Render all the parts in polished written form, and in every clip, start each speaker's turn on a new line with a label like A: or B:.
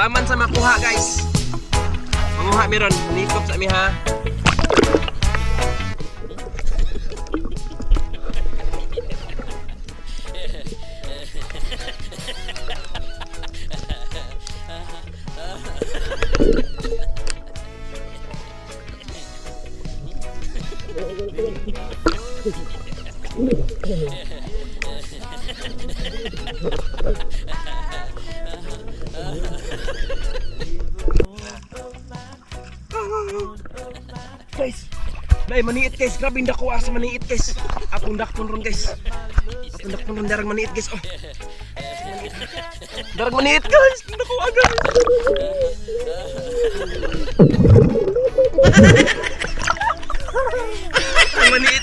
A: Taman sa makuha guys. Manguha meron, nikop sa mi ha. Guys, nay maniit guys, grabe dako sa maniit guys. Atong dakpon ron guys. Atong dakpon ron darang maniit guys. Oh. Darang maniit guys, dako agad. Maniit.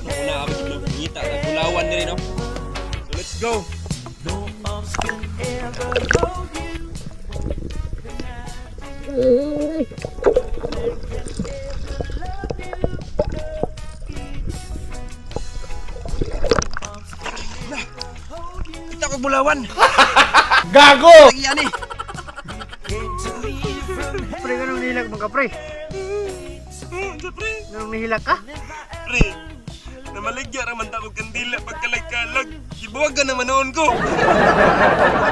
A: Una kami sa ngita, nagulawan na rin, no? So let's go! Kita ko bulawan!
B: Gago!
A: Lagi yan eh!
B: Pre, ganun nihilag mga pre?
A: Pre!
B: Ganun nihilag ka?
A: Pre! Namaligya raman takog kandila pagkalag-kalag. Gibuwag ka naman noon ko!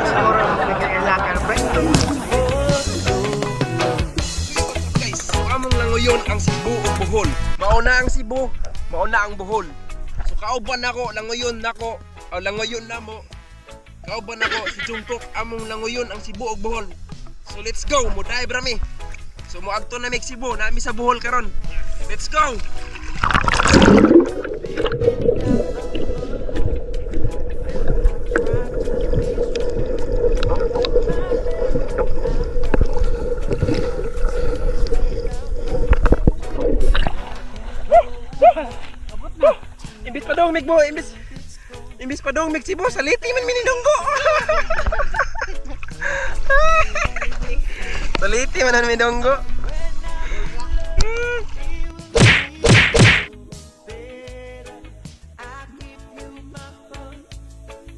B: Siguro nagkailangan pre.
A: Guys, so among langoyon ang Cebu o Bohol. Mauna ang Cebu, mauna ang Bohol. So kauban ako, langoyon nako, o langoyon na mo. Kauban ako si Jungkook, among langoyon ang Cebu o Bohol. So let's go, mo dive rami. So mo agto na Cebu, nami sa Bohol karon. Let's go. Imbis pa dong Mikbo, imbis pa dong Mik Cebu, saliti man minidunggo. Saliti man minidunggo.